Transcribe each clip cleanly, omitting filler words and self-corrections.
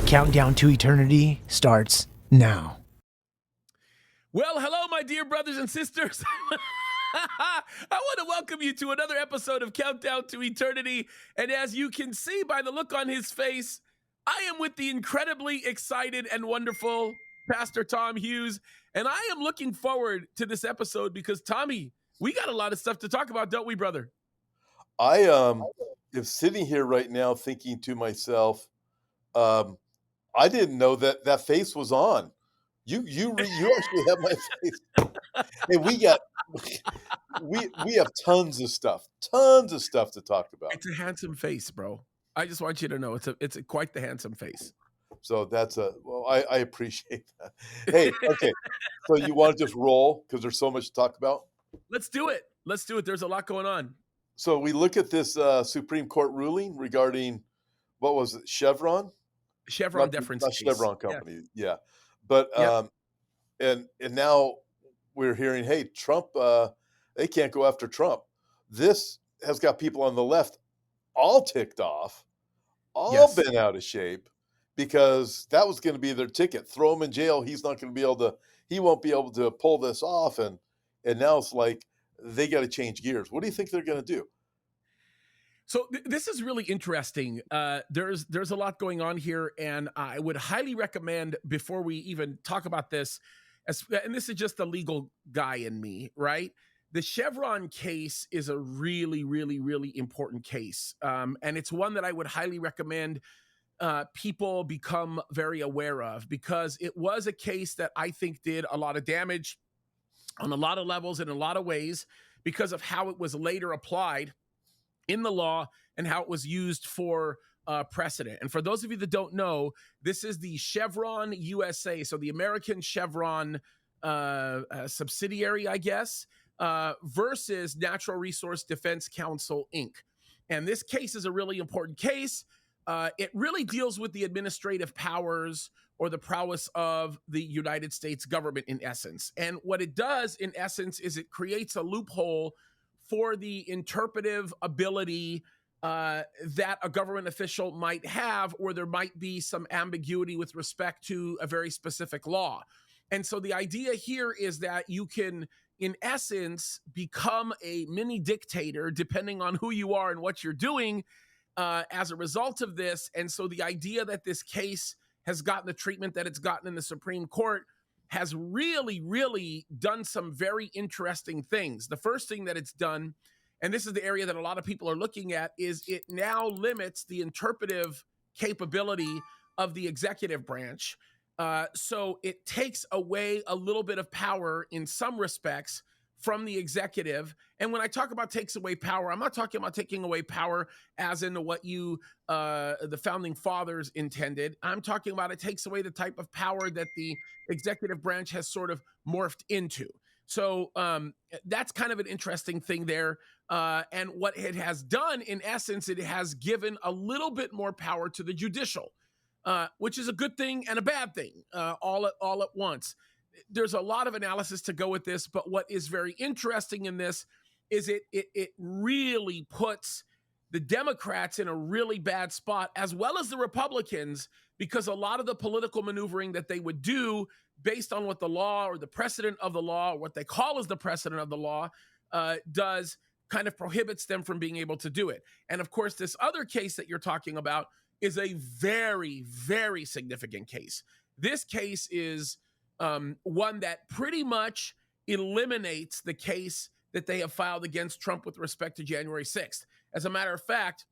Countdown to Eternity starts now. Well, hello, my dear brothers and sisters. I want to welcome you to another episode of Countdown to Eternity. And as you can see by the look on his face, I am with the incredibly excited and wonderful Pastor Tom Hughes. And I am looking forward to this episode because, Tommy, we got a lot of stuff to talk about, don't we, brother? I am sitting here right now thinking to myself, I didn't know that face was on. You actually have my face. And we have tons of stuff to talk about. It's a handsome face, bro. I just want you to know it's quite the handsome face. So I appreciate that. Hey, okay. So you want to just roll because there's so much to talk about? Let's do it. There's a lot going on. So we look at this Supreme Court ruling regarding, what was it, Chevron? Chevron deference not case. Chevron company, yeah. But and now we're hearing, hey, Trump, they can't go after Trump. This has got people on the left all ticked off, bent out of shape, because that was going to be their ticket. Throw him in jail. He won't be able to pull this off. And now it's like they got to change gears. What do you think they're going to do? So this is really interesting. There's a lot going on here, and I would highly recommend, before we even talk about this, and this is just the legal guy in me, right? The Chevron case is a really, really, really important case, and it's one that I would highly recommend people become very aware of, because it was a case that I think did a lot of damage on a lot of levels in a lot of ways because of how it was later applied in the law and how it was used for precedent. And for those of you that don't know, this is the Chevron USA, so the American Chevron subsidiary, I guess, versus Natural Resource Defense Council, Inc. And this case is a really important case. It really deals with the administrative powers or the prowess of the United States government, in essence. And what it does, in essence, is it creates a loophole for the interpretive ability that a government official might have, or there might be some ambiguity with respect to a very specific law. And so the idea here is that you can, in essence, become a mini dictator depending on who you are and what you're doing as a result of this. And so the idea that this case has gotten the treatment that it's gotten in the Supreme Court has really, really done some very interesting things. The first thing that it's done, and this is the area that a lot of people are looking at, is it now limits the interpretive capability of the executive branch. So it takes away a little bit of power in some respects from the executive. And when I talk about takes away power, I'm not talking about taking away power as in what the founding fathers intended. I'm talking about it takes away the type of power that the executive branch has sort of morphed into. So that's kind of an interesting thing there. And what it has done, in essence, it has given a little bit more power to the judicial, which is a good thing and a bad thing all at once. There's a lot of analysis to go with this, but what is very interesting in this is it really puts the Democrats in a really bad spot, as well as the Republicans, because a lot of the political maneuvering that they would do based on what the law or the precedent of the law, or what they call as the precedent of the law, does kind of prohibits them from being able to do it. And of course, this other case that you're talking about is a very, very significant case. This case is one that pretty much eliminates the case that they have filed against Trump with respect to January 6th. As a matter of fact,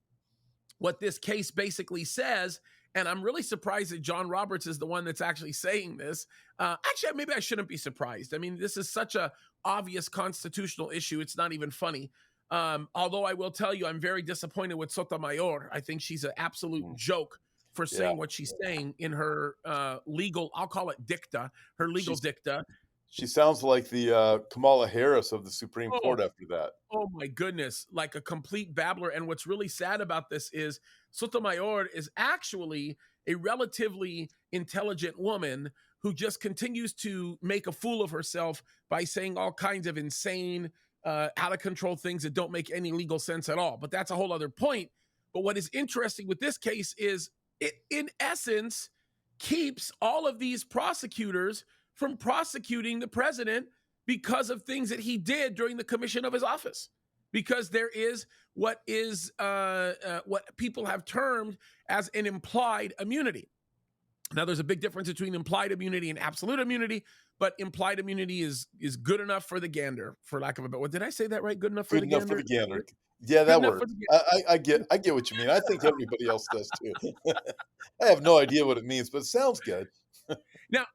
what this case basically says, and I'm really surprised that John Roberts is the one that's actually saying this. Actually, maybe I shouldn't be surprised. I mean, this is such a obvious constitutional issue. It's not even funny. Although I will tell you, I'm very disappointed with Sotomayor. I think she's an absolute joke for saying what she's saying in her legal, I'll call it dicta, her legal dicta. She sounds like the Kamala Harris of the Supreme Court after that. Oh my goodness, like a complete babbler. And what's really sad about this is Sotomayor is actually a relatively intelligent woman who just continues to make a fool of herself by saying all kinds of insane, out of control things that don't make any legal sense at all. But that's a whole other point. But what is interesting with this case is it, in essence, keeps all of these prosecutors from prosecuting the president because of things that he did during the commission of his office. Because there is what people have termed as an implied immunity. Now, there's a big difference between implied immunity and absolute immunity, but implied immunity is good enough for the gander, for lack of a better. What did I say that right? Good enough for Good the enough gander. for the gander. Yeah, Good that enough for works. the gander. I get what you mean. I think everybody else does too. I have no idea what it means, but it sounds good.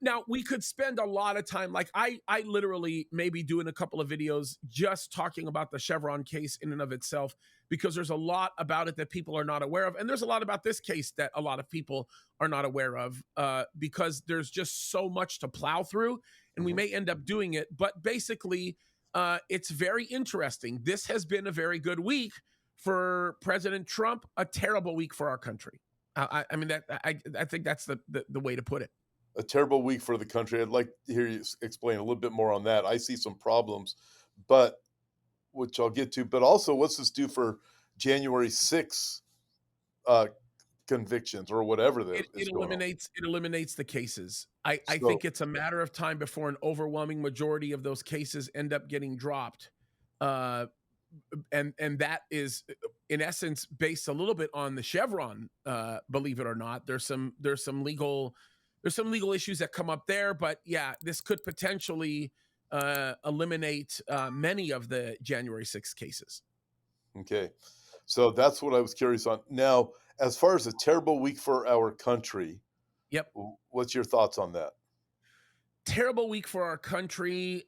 Now we could spend a lot of time. Like I literally maybe doing a couple of videos just talking about the Chevron case in and of itself, because there's a lot about it that people are not aware of, and there's a lot about this case that a lot of people are not aware of, because there's just so much to plow through, and we may end up doing it. But basically, it's very interesting. This has been a very good week for President Trump, a terrible week for our country. I mean, I think that's the way to put it. A terrible week for the country. I'd like to hear you explain a little bit more on that. I see some problems, but which I'll get to. But also, what's this do for January 6th convictions or whatever that is going on? It eliminates the cases. I So, think it's a matter of time before an overwhelming majority of those cases end up getting dropped. And that is in essence based a little bit on the Chevron, believe it or not. There's some legal issues that come up there, but yeah, this could potentially eliminate many of the January 6th cases. okay. So that's what I was curious on. Now, as far as a terrible week for our country, Yep. what's your thoughts on that? Terrible week for our country,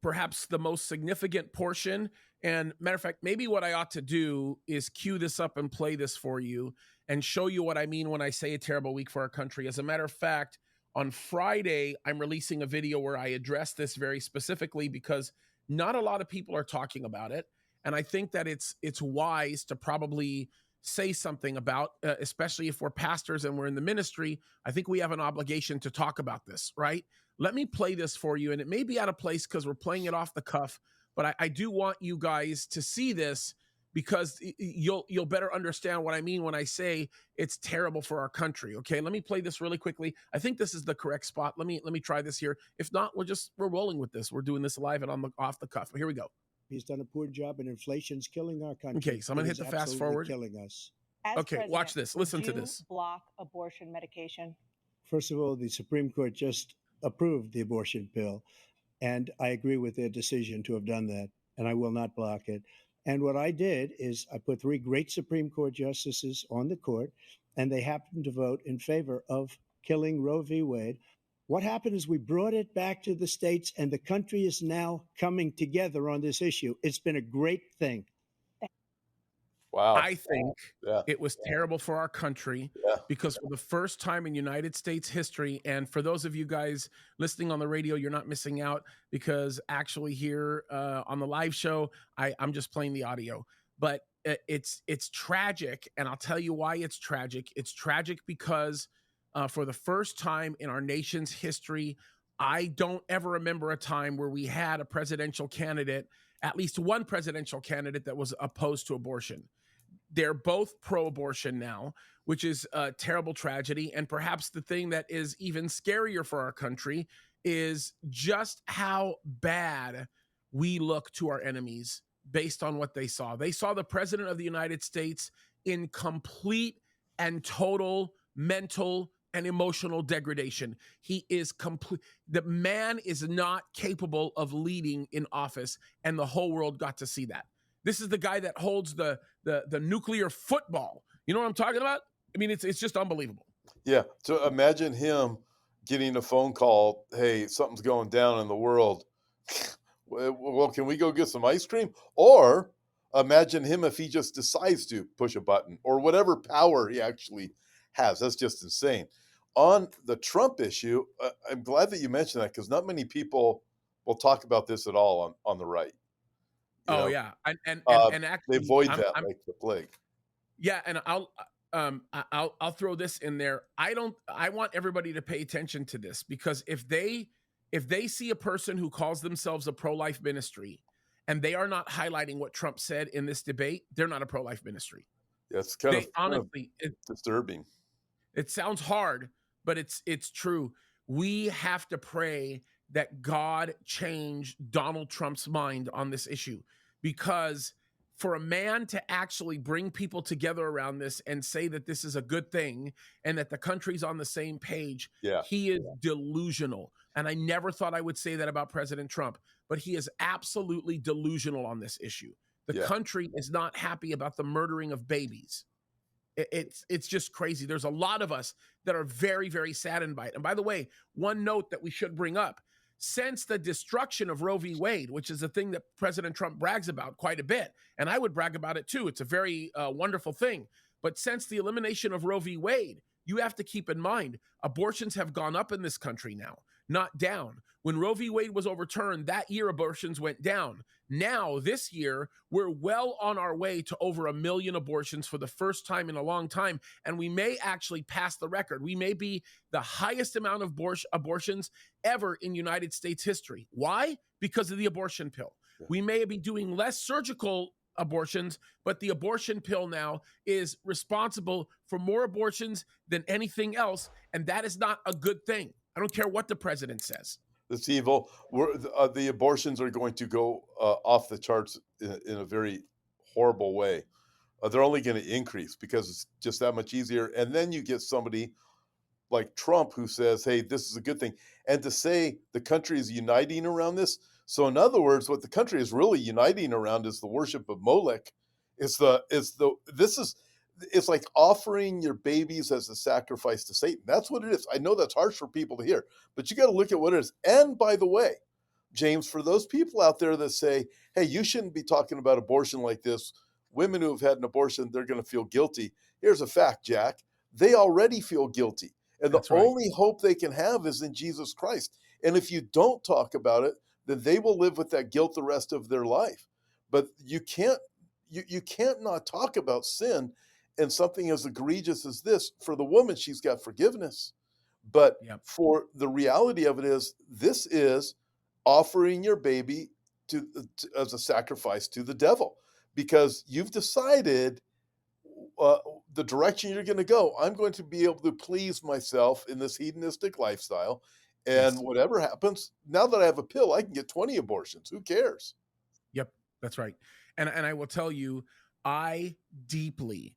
perhaps the most significant portion. And matter of fact, maybe what I ought to do is cue this up and play this for you and show you what I mean when I say a terrible week for our country. As a matter of fact, on Friday, I'm releasing a video where I address this very specifically because not a lot of people are talking about it. And I think that it's wise to probably say something about, especially if we're pastors and we're in the ministry. I think we have an obligation to talk about this, right? Let me play this for you. And it may be out of place because we're playing it off the cuff, but I do want you guys to see this because you'll better understand what I mean when I say it's terrible for our country. Okay, let me play this really quickly. I think this is the correct spot. Let me try this here. If not, we're rolling with this. We're doing this live and off the cuff. Here we go. He's done a poor job, and inflation's killing our country. Okay, so I'm gonna hit the fast forward. Killing us. Okay, watch this. Listen to this. Block abortion medication. First of all, the Supreme Court just approved the abortion bill, and I agree with their decision to have done that, and I will not block it. And what I did is I put 3 great Supreme Court justices on the court, and they happened to vote in favor of killing Roe v. Wade. What happened is we brought it back to the states, and the country is now coming together on this issue. It's been a great thing. Wow. I think Yeah. it was terrible for our country Yeah. because for the first time in United States history, and for those of you guys listening on the radio, you're not missing out because actually here on the live show, I'm just playing the audio. But it's tragic, and I'll tell you why it's tragic. It's tragic because for the first time in our nation's history, I don't ever remember a time where we had a presidential candidate, at least one presidential candidate that was opposed to abortion. They're both pro-abortion now, which is a terrible tragedy. And perhaps the thing that is even scarier for our country is just how bad we look to our enemies based on what they saw. They saw the president of the United States in complete and total mental and emotional degradation. He is complete. The man is not capable of leading in office, and the whole world got to see that. This is the guy that holds the nuclear football. You know what I'm talking about? I mean, it's just unbelievable. Yeah. So imagine him getting a phone call. Hey, something's going down in the world. Well, can we go get some ice cream? Or imagine him if he just decides to push a button or whatever power he actually has. That's just insane. On the Trump issue, I'm glad that you mentioned that because not many people will talk about this at all on the right. Yeah, and actually they avoid that like the plague. Yeah, and I'll throw this in there. I want everybody to pay attention to this because if they see a person who calls themselves a pro-life ministry and they are not highlighting what Trump said in this debate, they're not a pro-life ministry. Yeah, it's kind of honestly disturbing. It sounds hard, but it's true. We have to pray that God change Donald Trump's mind on this issue, because for a man to actually bring people together around this and say that this is a good thing and that the country's on the same page, Yeah. he is delusional. And I never thought I would say that about President Trump, but he is absolutely delusional on this issue. The Yeah. country is not happy about the murdering of babies. It's just crazy. There's a lot of us that are very, very saddened by it. And by the way, one note that we should bring up: since the destruction of Roe v. Wade, which is a thing that President Trump brags about quite a bit, and I would brag about it too, it's a very wonderful thing. But since the elimination of Roe v. Wade, you have to keep in mind abortions have gone up in this country now, not down. When Roe v. Wade was overturned, that year abortions went down. Now, this year, we're well on our way to over 1 million abortions for the first time in a long time, and we may actually pass the record. We may be the highest amount of abortions ever in United States history. Why? Because of the abortion pill. Yeah. We may be doing less surgical abortions, but the abortion pill now is responsible for more abortions than anything else, and that is not a good thing. I don't care what the president says. It's evil. The abortions are going to go off the charts in a very horrible way. They're only going to increase because it's just that much easier. And then you get somebody like Trump who says, hey, this is a good thing. And to say the country is uniting around this. So in other words, what the country is really uniting around is the worship of Molech. It's like offering your babies as a sacrifice to Satan. That's what it is. I know that's harsh for people to hear, but you got to look at what it is. And by the way, James, for those people out there that say, hey, you shouldn't be talking about abortion like this. Women who have had an abortion, they're going to feel guilty. Here's a fact, Jack. They already feel guilty. And That's the right. only hope they can have is in Jesus Christ. And if you don't talk about it, then they will live with that guilt the rest of their life. But you can't not talk about sin and something as egregious as this. For the woman, she's got forgiveness. But Yep. for the reality of it is, this is offering your baby as a sacrifice to the devil, because you've decided the direction you're going to go. I'm going to be able to please myself in this hedonistic lifestyle. And Yes. whatever happens, now that I have a pill, I can get 20 abortions. Who cares? Yep, that's right. And I will tell you, I deeply,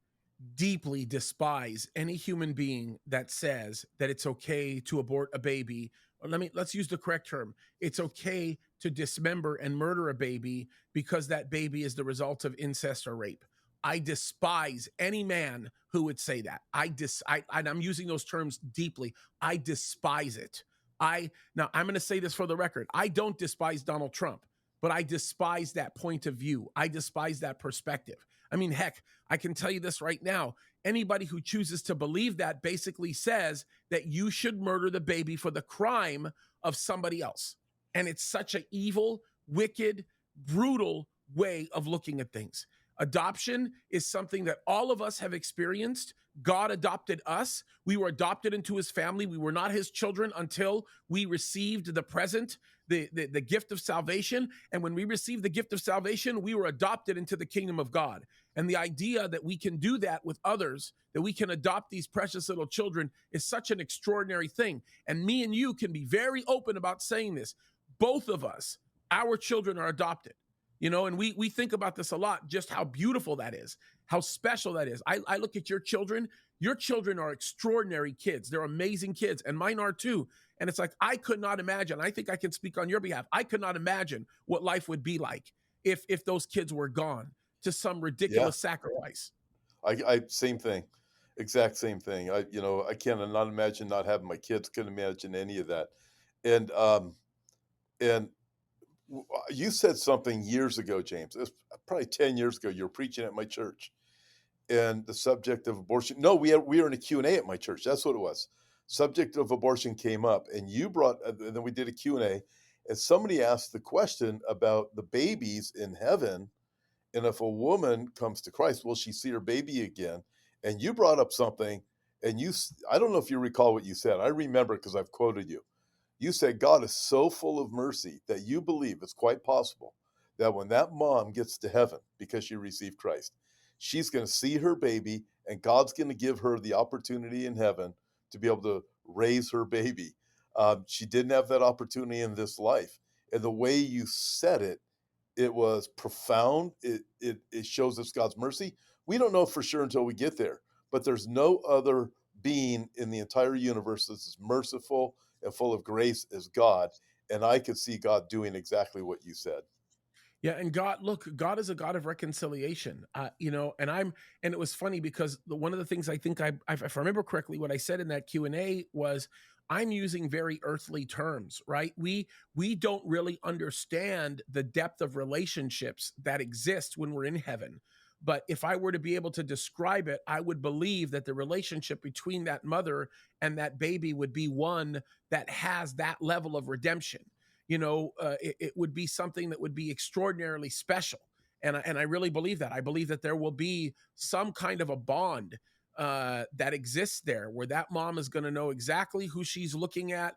deeply despise any human being that says that it's okay to abort a baby. Or let's use the correct term. It's okay to dismember and murder a baby because that baby is the result of incest or rape. I despise any man who would say that. And I'm using those terms deeply. I despise it. Now I'm going to say this for the record. I don't despise Donald Trump, but I despise that point of view. I despise that perspective. I mean, heck, I can tell you this right now. Anybody who chooses to believe that basically says that you should murder the baby for the crime of somebody else. And it's such an evil, wicked, brutal way of looking at things. Adoption is something that all of us have experienced. God adopted us. We were adopted into his family. We were not his children until we received the present, the gift of salvation. And when we received the gift of salvation, we were adopted into the kingdom of God. And the idea that we can do that with others, that we can adopt these precious little children, is such an extraordinary thing. And me and you can be very open about saying this. Both of us, our children are adopted. You know, and we think about this a lot, just how beautiful that is, how special that is. I look at your children. Your children are extraordinary kids. They're amazing kids, and mine are too. And it's like, I could not imagine. I think I can speak on your behalf. I could not imagine what life would be like if those kids were gone to some ridiculous sacrifice. I same thing, exact same thing. I can't not imagine not having my kids. Couldn't imagine any of that. And you said something years ago, James. It was probably 10 years ago. You were preaching at my church, and the subject of abortion. No, we were in a Q&A at my church. That's what it was. Subject of abortion came up, and you brought. And then we did a Q&A, and somebody asked the question about the babies in heaven, and if a woman comes to Christ, will she see her baby again? And you brought up something, and I don't know if you recall what you said. I remember because I've quoted you. You said God is so full of mercy that you believe it's quite possible that when that mom gets to heaven because she received Christ, she's going to see her baby, and God's going to give her the opportunity in heaven to be able to raise her baby. She didn't have that opportunity in this life. And the way you said it, it was profound. It shows us God's mercy. We don't know for sure until we get there, but there's no other being in the entire universe that's merciful and full of grace as God. And I could see God doing exactly what you said. Yeah, and God is a God of reconciliation. And it was funny because one of the things I think if I remember correctly, what I said in that Q&A was I'm using very earthly terms, right? We don't really understand the depth of relationships that exist when we're in heaven. But if I were to be able to describe it, I would believe that the relationship between that mother and that baby would be one that has that level of redemption. It would be something that would be extraordinarily special. And I really believe that. I believe that there will be some kind of a bond that exists there where that mom is going to know exactly who she's looking at.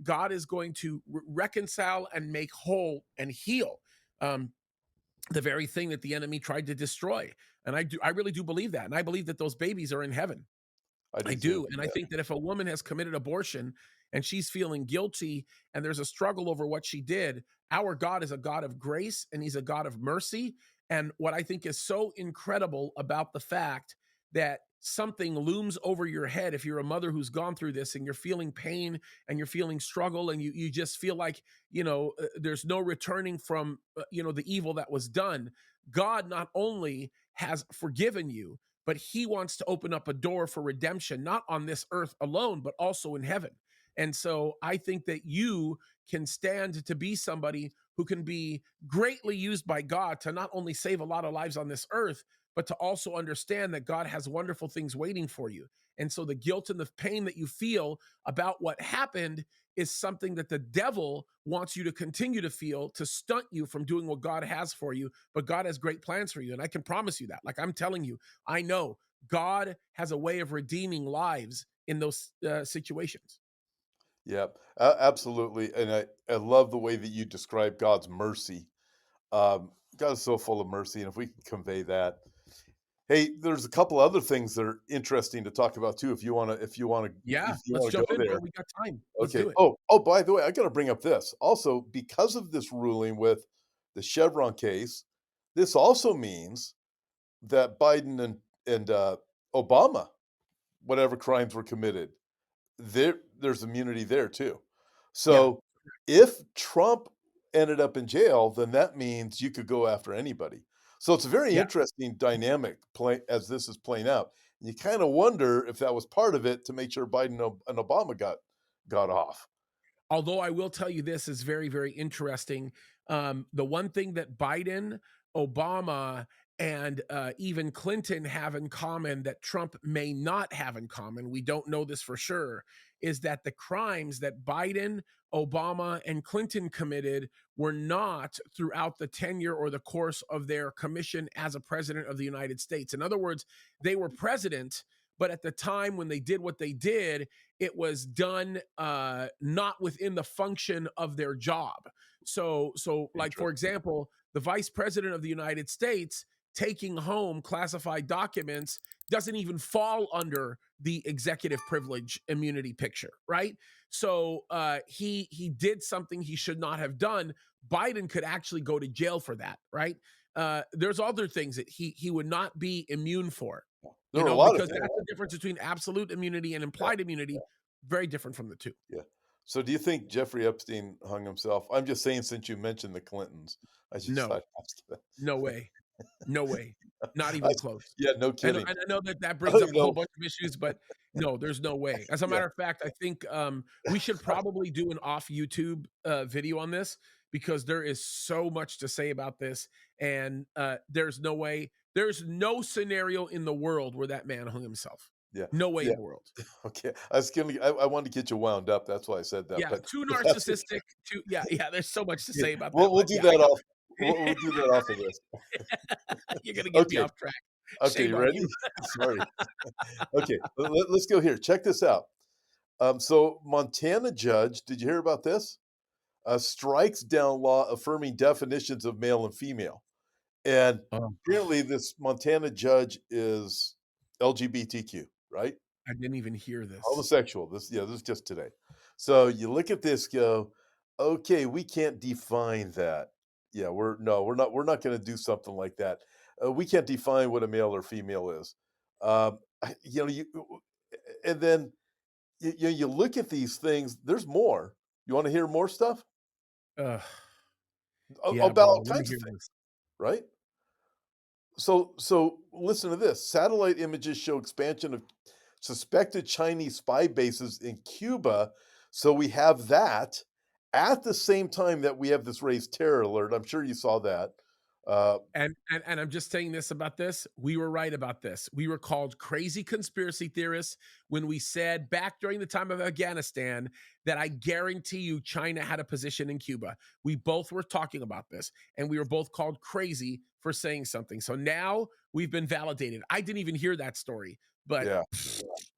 God is going to reconcile and make whole and heal the very thing that the enemy tried to destroy. And I really do believe that. And I believe that those babies are in heaven. I do I too. do. And I Yeah. think that if a woman has committed abortion and she's feeling guilty and there's a struggle over what she did, our God is a God of grace and he's a God of mercy. And what I think is so incredible about the fact that something looms over your head if you're a mother who's gone through this and you're feeling pain and you're feeling struggle and you just feel like, there's no returning from, the evil that was done. God not only has forgiven you, but he wants to open up a door for redemption, not on this earth alone, but also in heaven. And so I think that you can stand to be somebody who can be greatly used by God to not only save a lot of lives on this earth, but to also understand that God has wonderful things waiting for you. And so the guilt and the pain that you feel about what happened is something that the devil wants you to continue to feel to stunt you from doing what God has for you. But God has great plans for you. And I can promise you that. Like I'm telling you, I know God has a way of redeeming lives in those situations. Yeah, absolutely. And I love the way that you describe God's mercy. God is so full of mercy. And if we can convey that, hey, there's a couple other things that are interesting to talk about too. Yeah, If you let's want to jump go in, bro. there. We got time. Let's Okay. do it. Oh, by the way, I got to bring up this also because of this ruling with the Chevron case. This also means that Biden and Obama, whatever crimes were committed, there's immunity there too. Yeah, So if Trump ended up in jail, then that means you could go after anybody. So it's a very yeah. interesting dynamic play as this is playing out. And you kind of wonder if that was part of it to make sure Biden and Obama got off. Although I will tell you this is very, very interesting. The one thing that Biden, Obama, and even Clinton have in common that Trump may not have in common, we don't know this for sure, is that the crimes that Biden, Obama, and Clinton committed were not throughout the tenure or the course of their commission as a president of the United States. In other words, they were president, but at the time when they did what they did, it was done not within the function of their job. So like for Interesting. example, the vice president of the United States taking home classified documents doesn't even fall under the executive privilege immunity picture, right? So he did something he should not have done. Biden could actually go to jail for that, right? There's other things that he would not be immune for, There were a lot of because things. that's the difference between absolute immunity and Yeah, implied immunity. Very different from the two. yeah. So do you think Jeffrey Epstein hung himself? I'm just saying since you mentioned the Clintons, I just No, thought I'd ask you no way. No way. Not that. even close. Yeah, no And kidding. and I know that I brings don't up even a whole know. bunch of issues, but no, there's no way. As a Yeah. matter of fact, I think we should probably do an off YouTube video on this because there is so much to say about this, and there's no way, there's no scenario in the world where that man hung himself. Yeah. No way Yeah. in the world. Okay. I wanted to get you wound up. That's why I said that. Yeah, But too that's narcissistic. Too yeah. There's so much to yeah. say about that, We'll but do yeah, I that got off. you. We'll do that off of this. You're gonna get me Okay. off track. Okay. Shame You on ready? you. Sorry. Okay. Let's go here. Check this out. So Montana judge, did you hear about this? Strikes down law affirming definitions of male and female. And Oh, apparently this Montana judge is LGBTQ, right? I didn't even hear this. Homosexual. This is just today. So you look at this, go, okay, we can't define that. Yeah, we're not going to do something like that. We can't define what a male or female is. You know, and then you look at these things. There's more. You want to hear more stuff Ugh. Yeah, about bro. all Let me kinds hear of things, this. right? So listen to this. Satellite images show expansion of suspected Chinese spy bases in Cuba. So we have that at the same time that we have this raised terror alert. I'm sure you saw that. And I'm just saying this about this. We were right about this. We were called crazy conspiracy theorists when we said back during the time of Afghanistan that I guarantee you China had a position in Cuba. We both were talking about this, and we were both called crazy for saying something. So now we've been validated. I didn't even hear that story, but Yeah.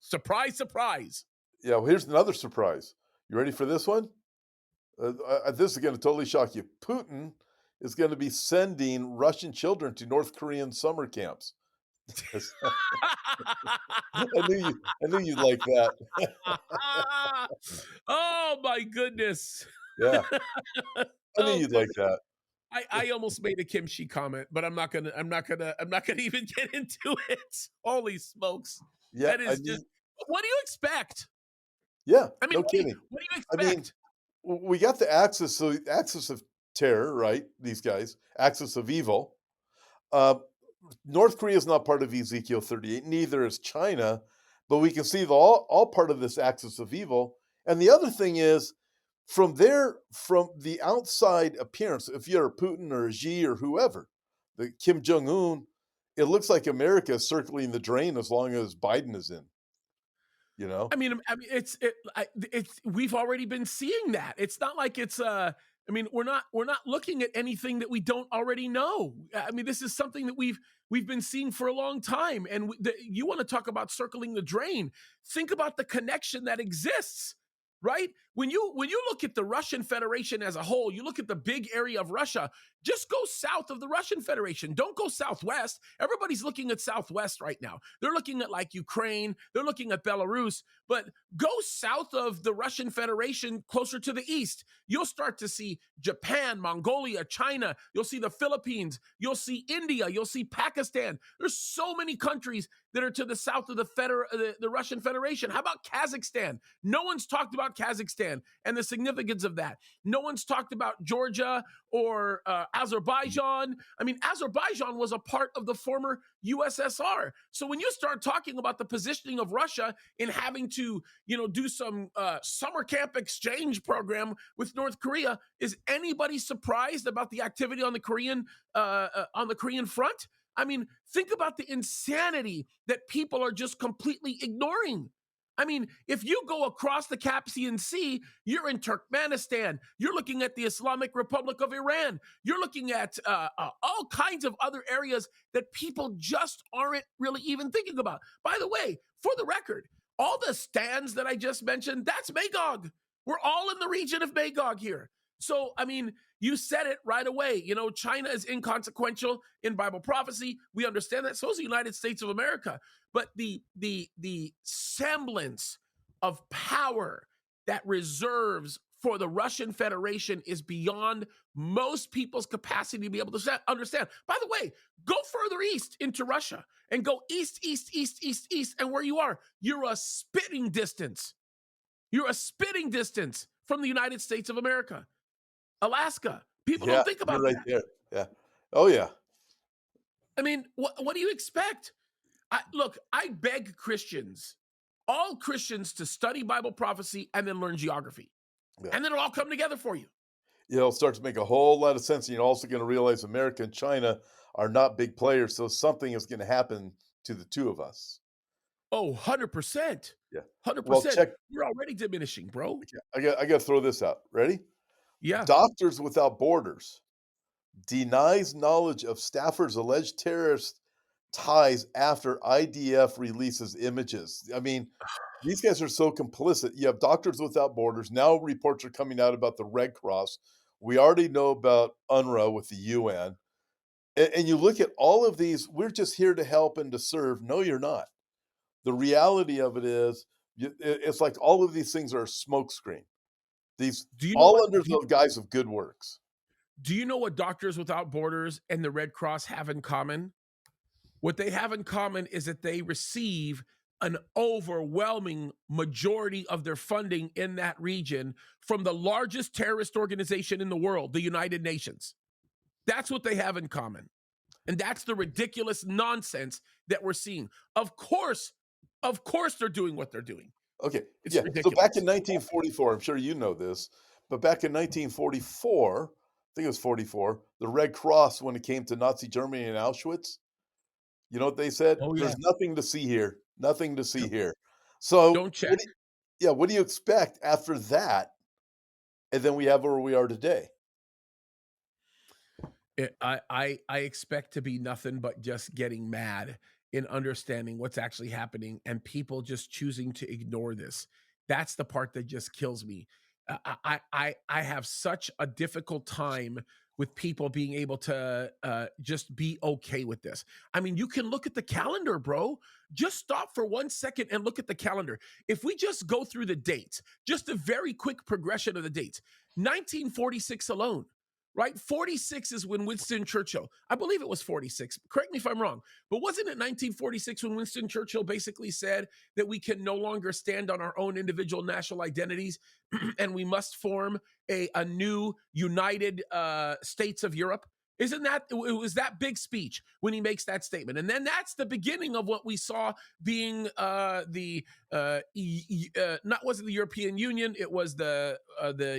surprise, surprise. Yeah. Well, here's another surprise. You ready for this one? This is going to totally shock you. Putin is going to be sending Russian children to North Korean summer camps. I knew you'd like that. Oh my goodness. Yeah, I knew Oh you'd like goodness. that. I almost made a kimchi comment, but I'm not gonna even get into it. Holy smokes. Yeah, That I is mean, just what do you expect? yeah, I mean, no kidding. what do you I mean, expect? we got the axis of terror, right? These guys, axis of evil. Uh, North Korea is not part of Ezekiel 38, neither is China, but we can see all part of this axis of evil. And the other thing is, from the outside appearance, if you're a Putin or a Xi or whoever, the Kim Jong Un, it looks like America is circling the drain as long as Biden is in. You know? It's we've already been seeing that. It's not like it's I mean, we're not looking at anything that we don't already know. I mean, this is something that we've been seeing for a long time. And you want to talk about circling the drain? Think about the connection that exists, right? When you look at the Russian Federation as a whole, you look at the big area of Russia. Just go south of the Russian Federation. Don't go southwest. Everybody's looking at southwest right now. They're looking at like Ukraine. They're looking at Belarus. But go south of the Russian Federation, closer to the east. You'll start to see Japan, Mongolia, China. You'll see the Philippines. You'll see India. You'll see Pakistan. There's so many countries that are to the south of the Russian Federation. How about Kazakhstan? No one's talked about Kazakhstan and the significance of that. No one's talked about Georgia or Azerbaijan. I mean, Azerbaijan was a part of the former USSR. So when you start talking about the positioning of Russia in having to, do some summer camp exchange program with North Korea, is anybody surprised about the activity on the Korean front? I mean, think about the insanity that people are just completely ignoring. I mean, if you go across the Caspian Sea, you're in Turkmenistan. You're looking at the Islamic Republic of Iran. You're looking at all kinds of other areas that people just aren't really even thinking about. By the way, for the record, all the stands that I just mentioned, that's Magog. We're all in the region of Magog here. So, I mean, you said it right away. China is inconsequential in Bible prophecy. We understand that. So is the United States of America. But the semblance of power that reserves for the Russian Federation is beyond most people's capacity to be able to understand. By the way, go further east into Russia and go east, east, east, east, east. And where you are, you're a spitting distance. You're a spitting distance from the United States of America. Alaska. People Yeah, don't think you're about right that. there. Yeah. Oh yeah. I mean, what do you expect? Look, I beg Christians, all Christians, to study Bible prophecy and then learn geography. Yeah. And then it'll all come together for you. It'll start to make a whole lot of sense. And you're also going to realize America and China are not big players. So something is going to happen to the two of us. Oh, 100%. Yeah. 100%. Well, check. You're already diminishing, bro. I got to throw this out. Ready? Yeah. Doctors Without Borders denies knowledge of Stafford's alleged terrorist ties after IDF releases images. I mean, these guys are so complicit. You have Doctors Without Borders. Now reports are coming out about the Red Cross. We already know about UNRWA with the UN. And you look at all of these, we're just here to help and to serve. No, you're not. The reality of it is, it's like all of these things are a smokescreen. These Do you know all what? under the guise of good works. Do you know what Doctors Without Borders and the Red Cross have in common? What they have in common is that they receive an overwhelming majority of their funding in that region from the largest terrorist organization in the world, the United Nations. That's what they have in common. And that's the ridiculous nonsense that we're seeing. Of course they're doing what they're doing. Okay, It's yeah. So back in ridiculous. 1944, I'm sure you know this, but back in 1944, I think it was 44, the Red Cross, when it came to Nazi Germany and Auschwitz, you know what they said? Oh yeah. There's nothing to see here. Nothing to see Don't, here. So, don't check. yeah, what do you expect after that? And then we have where we are today. I expect to be nothing but just getting mad in understanding what's actually happening and people just choosing to ignore this. That's the part that just kills me. I have such a difficult time with people being able to just be okay with this. I mean, you can look at the calendar, bro. Just stop for 1 second and look at the calendar. If we just go through the dates, just a very quick progression of the dates, 1946 alone. Right? 46 is when Winston Churchill, I believe it was 46. Correct me if I'm wrong, but wasn't it 1946 when Winston Churchill basically said that we can no longer stand on our own individual national identities and we must form a new United States of Europe? Isn't that, it was that big speech when he makes that statement. And then that's the beginning of what we saw being not wasn't the European Union, it was the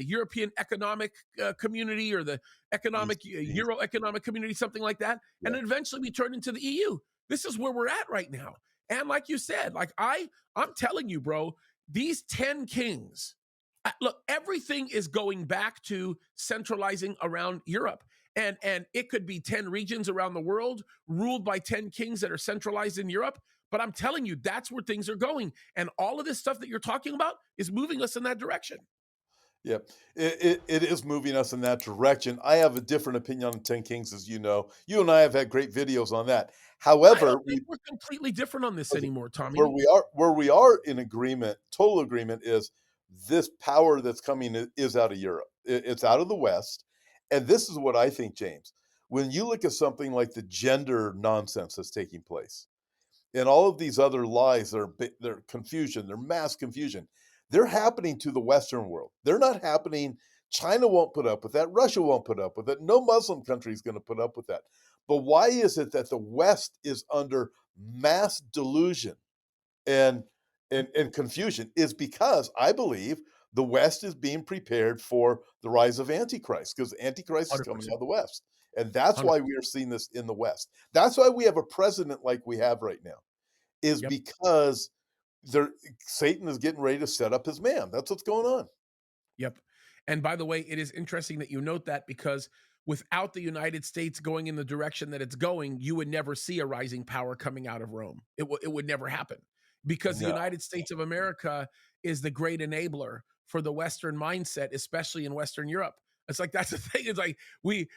European Economic Community, or the East. Euro Economic Community, something like that. And Yeah. then eventually we turned into the EU. This is where we're at right now. And like you said, like I'm telling you, bro, these 10 kings, look, everything is going back to centralizing around Europe. And it could be 10 regions around the world ruled by 10 kings that are centralized in Europe. But I'm telling you, that's where things are going. And all of this stuff that you're talking about is moving us in that direction. Yeah, it is moving us in that direction. I have a different opinion on 10 Kings, as you know. You and I have had great videos on that. I However, don't think we're completely different on this okay, anymore, where Tommy. we are in agreement, total agreement, is this power that's coming is out of Europe. It's out of the West. And this is what I think, James. When you look at something like the gender nonsense that's taking place, and all of these other lies, they're confusion, they're mass confusion. They're happening to the Western world. They're not happening. China won't put up with that. Russia won't put up with it. No Muslim country is going to put up with that. But why is it that the West is under mass delusion and and confusion? Is because I believe the West is being prepared for the rise of Antichrist, because Antichrist is coming out 100%. of the West. And that's why 100%. we are seeing this in the West. That's why we have a president like we have right now, is Yep. because there Satan is getting ready to set up his man. That's what's going on. Yep. And by the way, it is interesting that you note that, because without the United States going in the direction that it's going, you would never see a rising power coming out of Rome. It would never happen, because the No. United States of America is the great enabler for the Western mindset, especially in Western Europe. It's like, that's the thing. It's like we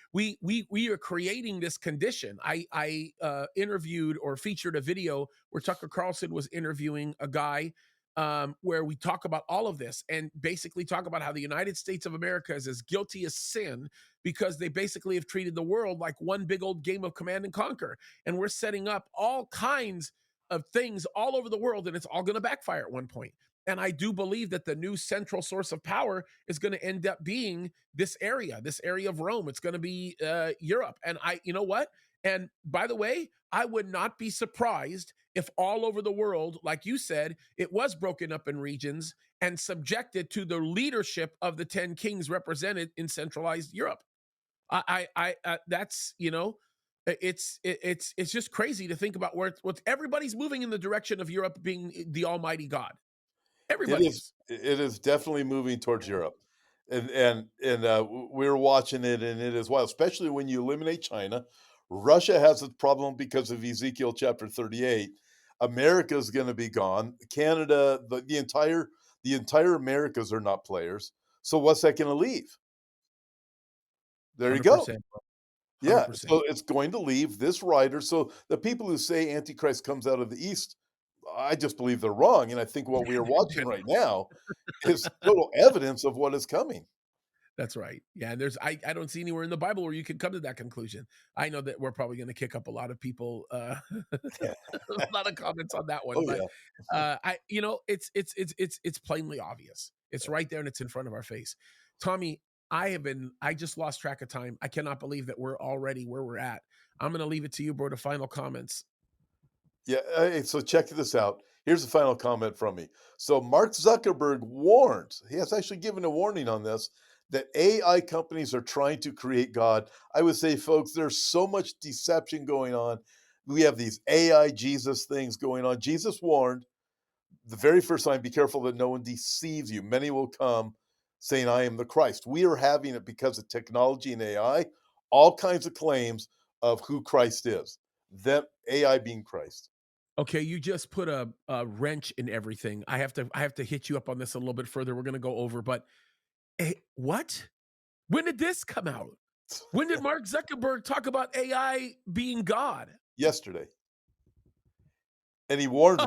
are creating this condition. I interviewed or featured a video where Tucker Carlson was interviewing a guy, where we talk about all of this and basically talk about how the United States of America is as guilty as sin, because they basically have treated the world like one big old game of command and conquer. And we're setting up all kinds of things all over the world, and it's all going to backfire at one point. And I do believe that the new central source of power is going to end up being this area of Rome. It's going to be Europe. And you know what? And by the way, I would not be surprised if all over the world, like you said, it was broken up in regions and subjected to the leadership of the 10 kings represented in centralized Europe. That's, it's just crazy to think about where everybody's moving in the direction of Europe being the Almighty God. It Everybody is is. it is definitely moving towards Europe. And we're watching it, and it is wild, especially when you eliminate China. Russia has a problem because of Ezekiel chapter 38. America is going to be gone. Canada, the entire Americas are not players. So what's that going to leave? There you go. 100%. Yeah, 100%. so it's going to leave this rider. So the people who say Antichrist comes out of the East, I just believe they're wrong. And I think what we are watching right now is total evidence of what is coming. That's right. Yeah, and I don't see anywhere in the Bible where you can come to that conclusion. I know that we're probably going to kick up a lot of people, a lot of comments on that one, Oh, but yeah. it's plainly obvious. It's right there and it's in front of our face. Tommy, I just lost track of time. I cannot believe that we're already where we're at. I'm going to leave it to you, bro, to final comments. Yeah. So check this out. Here's the final comment from me. So Mark Zuckerberg warns, he has actually given a warning on this, that AI companies are trying to create God. I would say, folks, there's so much deception going on. We have these AI Jesus things going on. Jesus warned the very first time, be careful that no one deceives you. Many will come saying, I am the Christ. We are having it because of technology and AI, all kinds of claims of who Christ is, that AI being Christ. Okay, you just put a wrench in everything. I have to hit you up on this a little bit further. We're going to go over, but what? When did this come out? When did Mark Zuckerberg talk about AI being God? Yesterday. And he warned,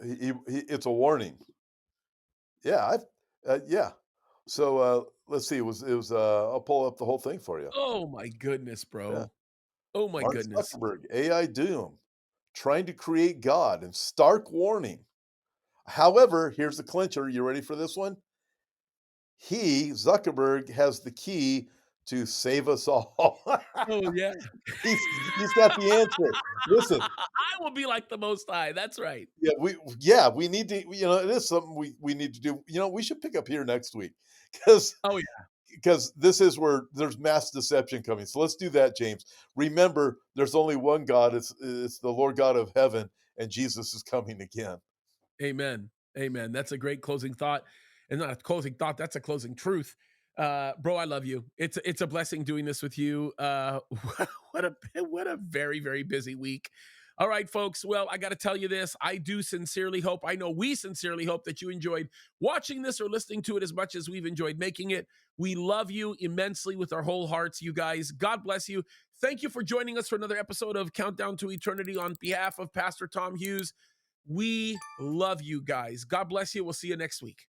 it's a warning. Yeah, yeah. So let's see. It was. I'll pull up the whole thing for you. Oh my goodness, Yeah. bro. Oh my Mark goodness. Zuckerberg, AI doom, trying to create God, and stark warning. However, here's the clincher. You ready for this one? Zuckerberg, has the key to save us all. Oh yeah. He's got the answer. Listen, I will be like the Most High. That's right. we need to, it is something we need to do. We should pick up here next week because Oh yeah. this is where there's mass deception coming. So let's do that, James. Remember, there's only one God. It's the Lord God of heaven, and Jesus is coming again. Amen. Amen. That's a great closing thought. And not a closing thought, that's a closing truth. Bro, I love you. It's a blessing doing this with you. What a very, very busy week. All right, folks. Well, I got to tell you this. I do sincerely hope, I know we sincerely hope that you enjoyed watching this or listening to it as much as we've enjoyed making it. We love you immensely with our whole hearts, you guys. God bless you. Thank you for joining us for another episode of Countdown to Eternity on behalf of Pastor Tom Hughes. We love you guys. God bless you. We'll see you next week.